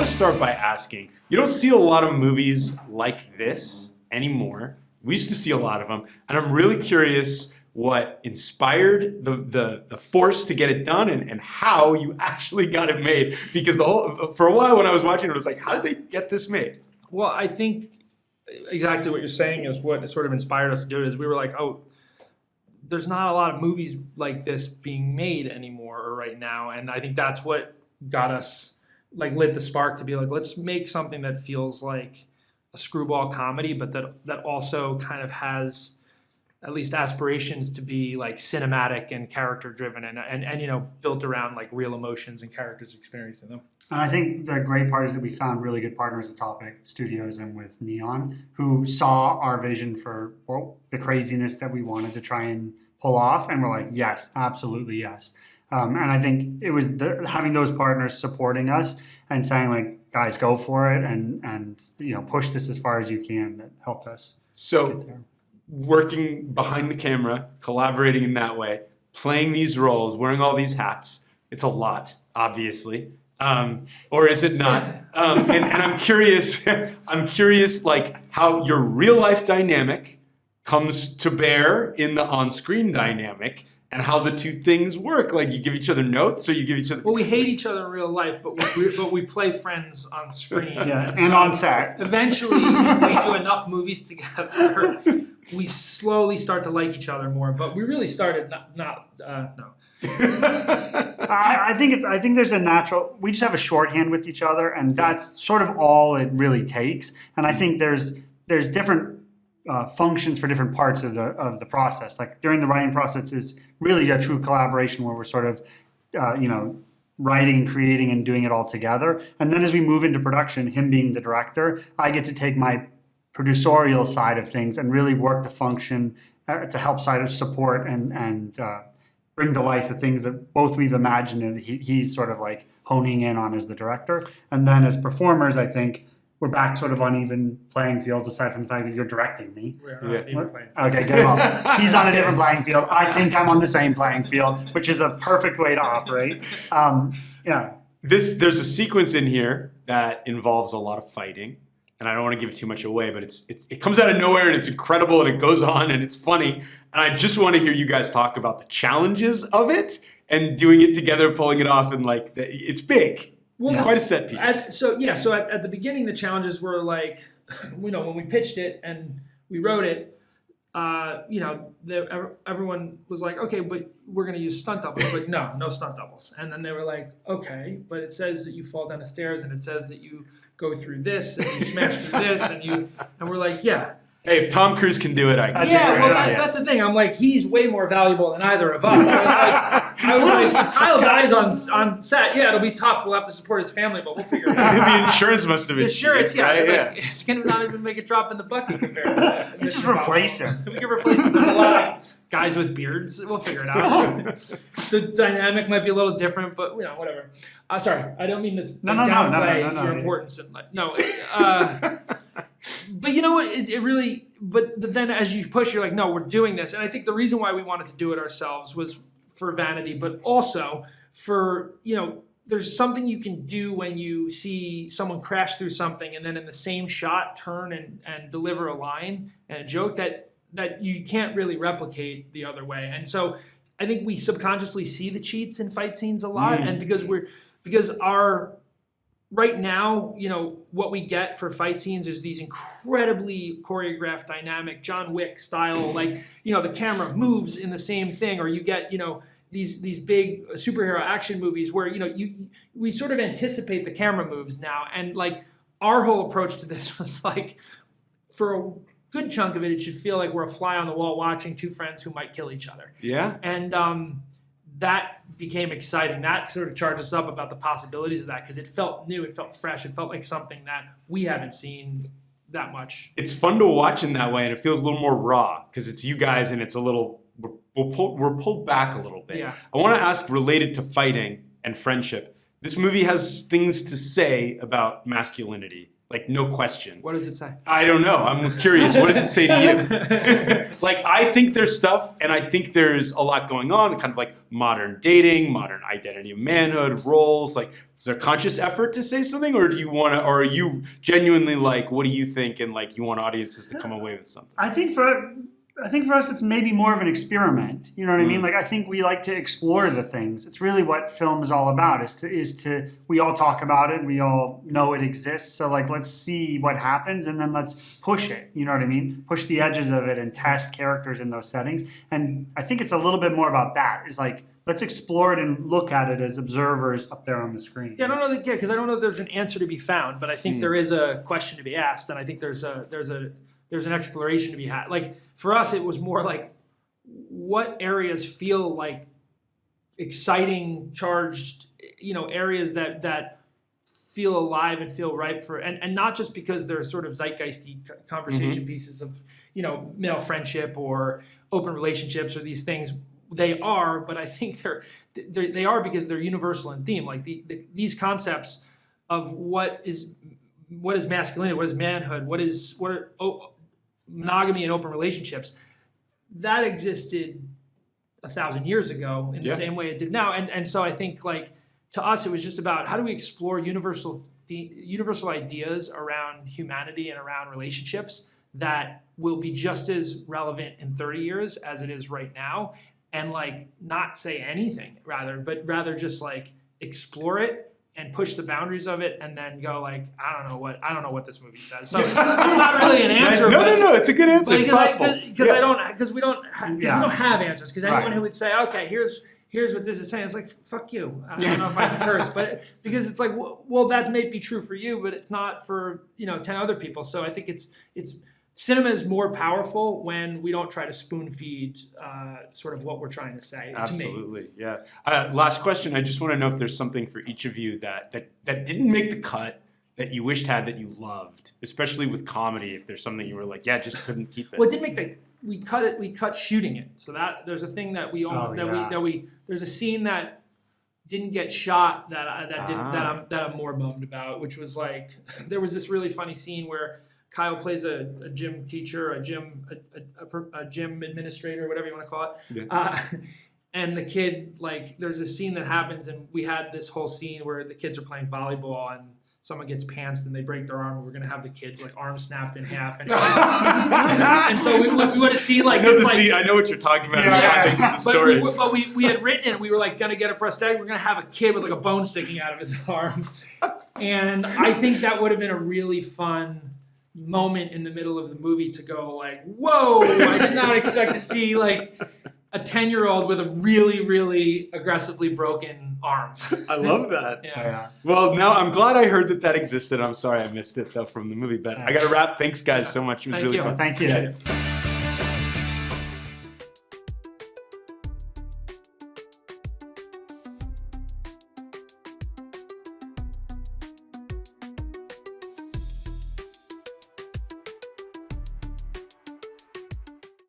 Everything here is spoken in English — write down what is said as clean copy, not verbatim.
to start by asking, you don't see a lot of movies like this anymore. We used to see a lot of them, and I'm really curious what inspired the force to get it done and how you actually got it made. Because for a while when I was watching it, I was like, how did they get this made? Well, I think exactly what you're saying is what sort of inspired us to do it. Is we were like, oh, there's not a lot of movies like this being made anymore or right now, and I think that's what got us, like, lit the spark to be like, let's make something that feels like a screwball comedy, but that also kind of has at least aspirations to be like cinematic and character driven and you know, built around like real emotions and characters experiencing them. And I think the great part is that we found really good partners with Topic Studios and with Neon, who saw our vision for the craziness that we wanted to try and pull off, and we're like, yes, absolutely yes. And I think it was having those partners supporting us and saying, like, guys, go for it, and you know, push this as far as you can, that helped us. So working behind the camera, collaborating in that way, playing these roles, wearing all these hats, it's a lot, obviously. Or is it not? And I'm curious, like, how your real life dynamic comes to bear in the on-screen dynamic, and how the two things work. Like, you give each other notes, or you give each other... Well, we hate each other in real life, but we play friends on screen. Yeah, and on set. Eventually, if we do enough movies together, we slowly start to like each other more. But we really started no. I think there's a natural. We just have a shorthand with each other, and that's sort of all it really takes. And I think there's different functions for different parts of the process. Like, during the writing process is really a true collaboration where we're sort of you know, writing, creating, and doing it all together. And then as we move into production, him being the director, I get to take my producerial side of things and really work the function to help side of support and bring to life the things that both we've imagined and he's sort of like honing in on as the director. And then as performers, I think we're back sort of on even playing fields, aside from the fact that you're directing me. We're on even playing field. Okay, good. Well, he's on a different playing field. I think I'm on the same playing field, which is a perfect way to operate. Yeah. There's a sequence in here that involves a lot of fighting, and I don't want to give too much away, but it comes out of nowhere, and it's incredible, and it goes on, and it's funny. And I just want to hear you guys talk about the challenges of it and doing it together, pulling it off, and like it's big. Well, it's quite a set piece. So at the beginning, the challenges were like, you know, when we pitched it and we wrote it, you know, everyone was like, okay, but we're going to use stunt doubles. But no stunt doubles. And then they were like, okay, but it says that you fall down the stairs, and it says that you go through this and you smash through this, and we're like, yeah. Hey, if Tom Cruise can do it, I can. Yeah, well, that's the thing. I'm like, he's way more valuable than either of us. I was like, if Kyle dies on set, yeah, it'll be tough. We'll have to support his family, but we'll figure it out. The insurance must have been insurance, cheap, yeah, right? like, it's gonna not even make a drop in the bucket compared to that. You just replace him. We can replace him. There's a lot of guys with beards. We'll figure it out. The dynamic might be a little different, but you know, whatever. Sorry, I don't mean to downplay your importance in life. No. But you know what? It really. But then as you push, you're like, no, we're doing this. And I think the reason why we wanted to do it ourselves was for vanity, but also for, you know, there's something you can do when you see someone crash through something and then in the same shot turn and deliver a line and a joke that you can't really replicate the other way. And so I think we subconsciously see the cheats in fight scenes a lot, and because our right now, you know, what we get for fight scenes is these incredibly choreographed, dynamic, John Wick style, like, you know, the camera moves in the same thing, or you get, you know, these big superhero action movies where, you know, we sort of anticipate the camera moves now. And like our whole approach to this was like, for a good chunk of it, it should feel like we're a fly on the wall watching two friends who might kill each other. Yeah. And that became exciting. That sort of charged us up about the possibilities of that, because it felt new, it felt fresh, it felt like something that we haven't seen that much. It's fun to watch in that way, and it feels a little more raw because it's you guys, and it's a little we're pulled back a little bit. Yeah. I want to ask, related to fighting and friendship, this movie has things to say about masculinity like no question. What does it say? I don't know. I'm curious. What does it say to you? Like, I think there's stuff, and I think there's a lot going on, kind of like modern dating, modern identity of manhood, roles. Like, is there a conscious effort to say something, or do you want to, or are you genuinely like, what do you think, and like you want audiences to come away with something? I think for us, it's maybe more of an experiment. You know what I mean? Like, I think we like to explore the things. It's really what film is all about. Is to we all talk about it. We all know it exists. So like, let's see what happens, and then let's push it. You know what I mean? Push the edges of it and test characters in those settings. And I think it's a little bit more about that. It's like, let's explore it and look at it as observers up there on the screen. Yeah, I don't know because I don't know if there's an answer to be found, but I think there is a question to be asked, and I think there's an exploration to be had. Like, for us, it was more like, what areas feel like exciting, charged, areas that feel alive and feel ripe for, and not just because they're sort of zeitgeisty conversation pieces of, male friendship or open relationships or these things. They are, but I think they are because they're universal in theme. Like these concepts of what is masculinity, what is manhood, what are monogamy and open relationships, that existed 1,000 years ago in the same way it did now. And so I think, like, to us, it was just about how do we explore universal ideas around humanity and around relationships that will be just as relevant in 30 years as it is right now, and like not say anything but rather just like explore it and push the boundaries of it, and then go like, I don't know what this movie says. So it's not really an answer. No, it's a good answer. It's thoughtful. Because we don't have answers. Because anyone who would say, okay, here's what this is saying, it's like, fuck you. I don't know if I can curse, but because it's like, well, that may be true for you, but it's not for 10 other people. So I think it's cinema is more powerful when we don't try to spoon feed sort of what we're trying to say. Absolutely, to me. yeah. Last question. I just want to know if there's something for each of you that didn't make the cut that you wished had that you loved, especially with comedy. If there's something you were like, just couldn't keep it. Well, it didn't make we cut shooting it. So that there's a thing that there's a scene that didn't get shot that I'm more bummed about, which was like, there was this really funny scene where Kyle plays a gym teacher, a gym administrator, whatever you want to call it. And the kid, like, there's a scene that happens, and we had this whole scene where the kids are playing volleyball, and someone gets pantsed and they break their arm, and we're gonna have the kids like arm snapped in half, and so we would have seen like I know what you're talking about. The story. But we had written it. We were like gonna get a prosthetic. We're gonna have a kid with like a bone sticking out of his arm, and I think that would have been a really fun moment in the middle of the movie to go like, whoa, I did not expect to see like a 10-year-old with a really, really aggressively broken arm. I love that. Yeah. Well, now I'm glad I heard that existed. I'm sorry I missed it though from the movie, but I got to wrap. Thanks guys so much. It was really fun. Thank you.